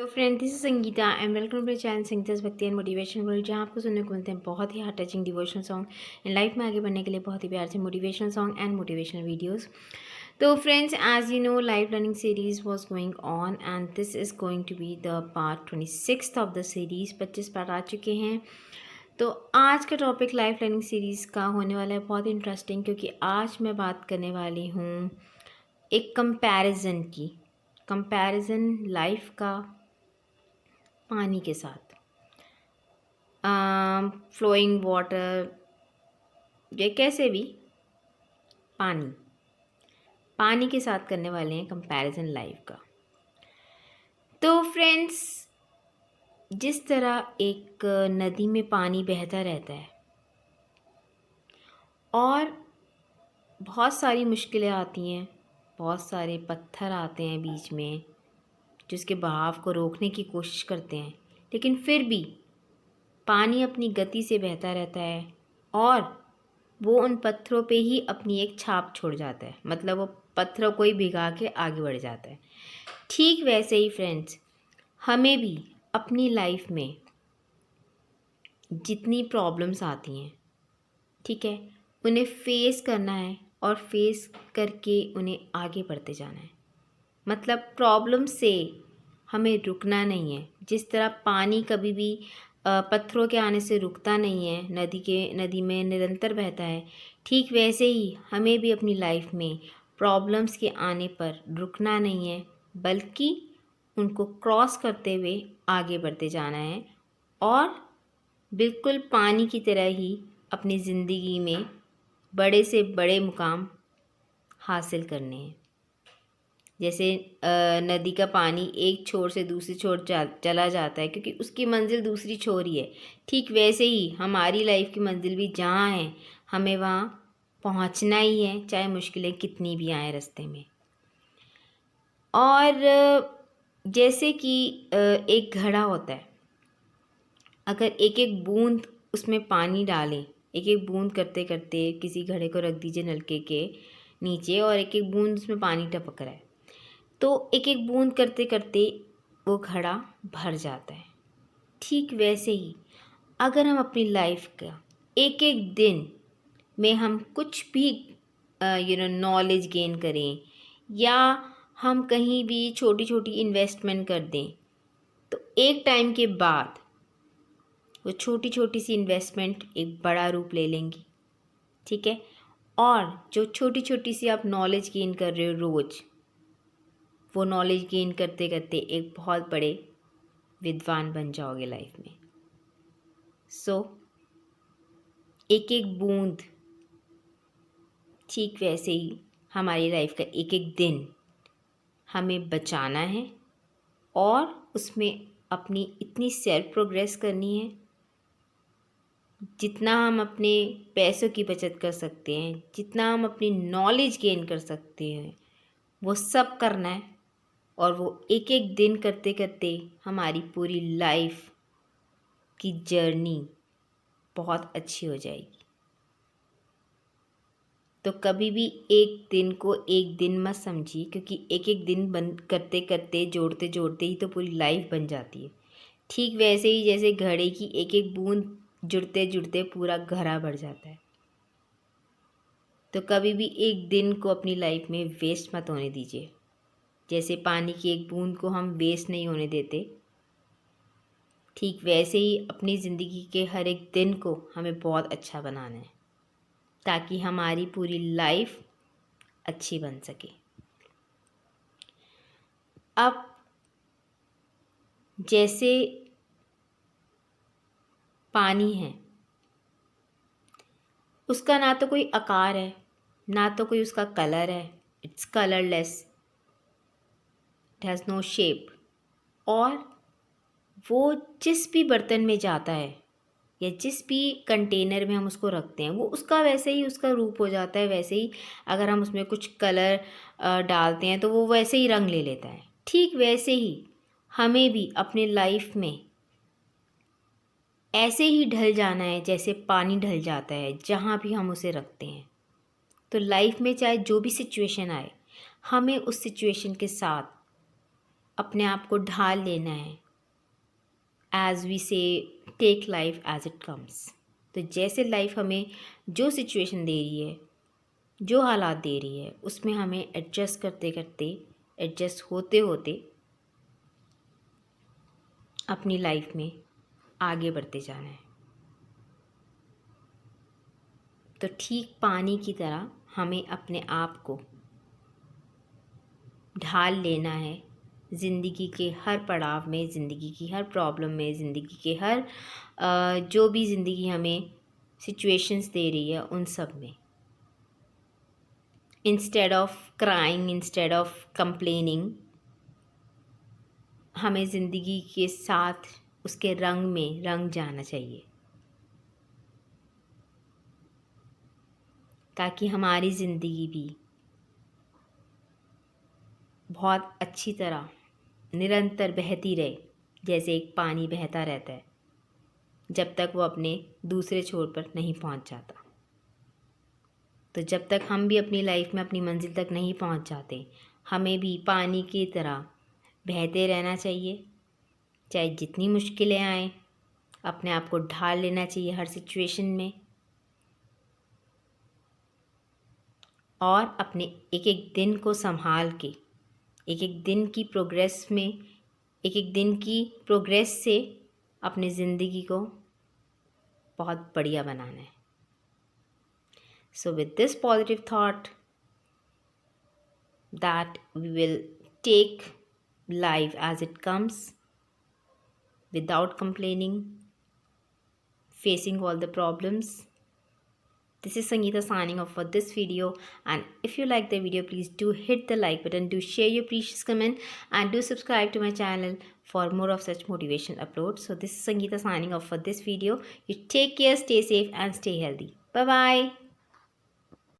Hello friend, this is Sangeeta and welcome to my channel संगीता's Bhakti and motivation world, जहाँ आपको सुनने को मिलते हैं बहुत ही heart touching devotional song in life में आगे बढ़ने के लिए बहुत ही प्यार से motivational song and motivational videos. तो friends, as you know, life learning series was going on and this is going to be the part 26 of the series. 25 part आ चुके हैं। तो आज का टॉपिक लाइफ लर्निंग सीरीज़ का होने वाला है बहुत इंटरेस्टिंग, क्योंकि आज मैं बात करने वाली हूँ एक कंपैरिजन लाइफ का पानी के साथ, फ्लोइंग वाटर या कैसे भी पानी के साथ करने वाले हैं कंपैरिजन लाइफ का। तो फ्रेंड्स, जिस तरह एक नदी में पानी बहता रहता है और बहुत सारी मुश्किलें आती हैं, बहुत सारे पत्थर आते हैं बीच में जिसके बहाव को रोकने की कोशिश करते हैं, लेकिन फिर भी पानी अपनी गति से बहता रहता है और वो उन पत्थरों पे ही अपनी एक छाप छोड़ जाता है। मतलब वो पत्थरों को ही भिगा के आगे बढ़ जाता है। ठीक वैसे ही फ्रेंड्स, हमें भी अपनी लाइफ में जितनी प्रॉब्लम्स आती हैं, ठीक है, उन्हें फेस करना है और फेस करके उन्हें आगे बढ़ते जाना है। मतलब प्रॉब्लम से हमें रुकना नहीं है। जिस तरह पानी कभी भी पत्थरों के आने से रुकता नहीं है, नदी में निरंतर बहता है, ठीक वैसे ही हमें भी अपनी लाइफ में प्रॉब्लम्स के आने पर रुकना नहीं है, बल्कि उनको क्रॉस करते हुए आगे बढ़ते जाना है और बिल्कुल पानी की तरह ही अपनी ज़िंदगी में बड़े से बड़े मुकाम हासिल करने हैं। जैसे नदी का पानी एक छोर से दूसरी छोर चला जाता है क्योंकि उसकी मंजिल दूसरी छोर ही है, ठीक वैसे ही हमारी लाइफ की मंजिल भी जहाँ है, हमें वहाँ पहुँचना ही है, चाहे मुश्किलें कितनी भी आए रास्ते में। और जैसे कि एक घड़ा होता है, अगर एक एक बूंद उसमें पानी डालें, एक एक बूंद करते करते किसी घड़े को रख दीजिए नलके के नीचे और एक एक बूंद उसमें पानी टपक रहा है, तो एक एक बूंद करते करते वो घड़ा भर जाता है। ठीक वैसे ही अगर हम अपनी लाइफ का एक एक दिन में हम कुछ भी नॉलेज गेन करें या हम कहीं भी छोटी छोटी इन्वेस्टमेंट कर दें, तो एक टाइम के बाद वो छोटी छोटी सी इन्वेस्टमेंट एक बड़ा रूप ले लेंगी, ठीक है। और जो छोटी छोटी सी आप नॉलेज गेन कर रहे हो रोज़, वो नॉलेज गेन करते करते एक बहुत बड़े विद्वान बन जाओगे लाइफ में। सो एक एक बूंद, ठीक वैसे ही हमारी लाइफ का एक एक दिन हमें बचाना है और उसमें अपनी इतनी सेल्फ प्रोग्रेस करनी है। जितना हम अपने पैसों की बचत कर सकते हैं, जितना हम अपनी नॉलेज गेन कर सकते हैं, वो सब करना है। और वो एक एक दिन करते करते हमारी पूरी लाइफ की जर्नी बहुत अच्छी हो जाएगी। तो कभी भी एक दिन को एक दिन मत समझिए, क्योंकि एक एक दिन बन करते करते जोड़ते जोड़ते ही तो पूरी लाइफ बन जाती है। ठीक वैसे ही जैसे घड़े की एक एक बूंद जुड़ते जुड़ते पूरा घड़ा भर जाता है। तो कभी भी एक दिन को अपनी लाइफ में वेस्ट मत होने दीजिए। जैसे पानी की एक बूंद को हम वेस्ट नहीं होने देते, ठीक वैसे ही अपनी ज़िंदगी के हर एक दिन को हमें बहुत अच्छा बनाना है, ताकि हमारी पूरी लाइफ अच्छी बन सके। अब जैसे पानी है, उसका ना तो कोई आकार है, ना तो कोई उसका कलर है, it's colourless, it has no shape. और वो जिस भी बर्तन में जाता है या जिस भी कंटेनर में हम उसको रखते हैं, वो उसका वैसे ही उसका रूप हो जाता है। वैसे ही अगर हम उसमें कुछ कलर डालते हैं तो वो वैसे ही रंग ले लेता है। ठीक वैसे ही हमें भी अपने लाइफ में ऐसे ही ढल जाना है जैसे पानी ढल जाता है जहाँ भी हम उसे रखते हैं। तो लाइफ में चाहे जो भी सिचुएशन आए, हमें उस सिचुएशन के साथ अपने आप को ढाल लेना है। As we say take life as it comes. तो जैसे लाइफ हमें जो सिचुएशन दे रही है, जो हालात दे रही है, उसमें हमें एडजस्ट करते करते, एडजस्ट होते होते अपनी लाइफ में आगे बढ़ते जाना है। तो ठीक पानी की तरह हमें अपने आप को ढाल लेना है ज़िंदगी के हर पड़ाव में, ज़िंदगी की हर प्रॉब्लम में, ज़िंदगी के हर जो भी ज़िंदगी हमें सिचुएशंस दे रही है उन सब में। Instead of crying, instead of complaining, हमें ज़िंदगी के साथ उसके रंग में रंग जाना चाहिए, ताकि हमारी ज़िंदगी भी बहुत अच्छी तरह निरंतर बहती रहे, जैसे एक पानी बहता रहता है जब तक वो अपने दूसरे छोर पर नहीं पहुंच जाता। तो जब तक हम भी अपनी लाइफ में अपनी मंजिल तक नहीं पहुंच जाते, हमें भी पानी की तरह बहते रहना चाहिए। चाहे जितनी मुश्किलें आएँ, अपने आप को ढाल लेना चाहिए हर सिचुएशन में, और अपने एक एक दिन को संभाल के, एक एक दिन की प्रोग्रेस में, एक एक दिन की प्रोग्रेस से अपनी ज़िंदगी को बहुत बढ़िया बनाना है। So with this positive thought that we will take life as it comes without complaining, facing all the problems. This is Sangeeta signing off for this video, and if you like the video, please do hit the like button, do share your precious comment, and do subscribe to my channel for more of such motivation uploads. So this is Sangeeta signing off for this video. You take care, stay safe and stay healthy. Bye bye.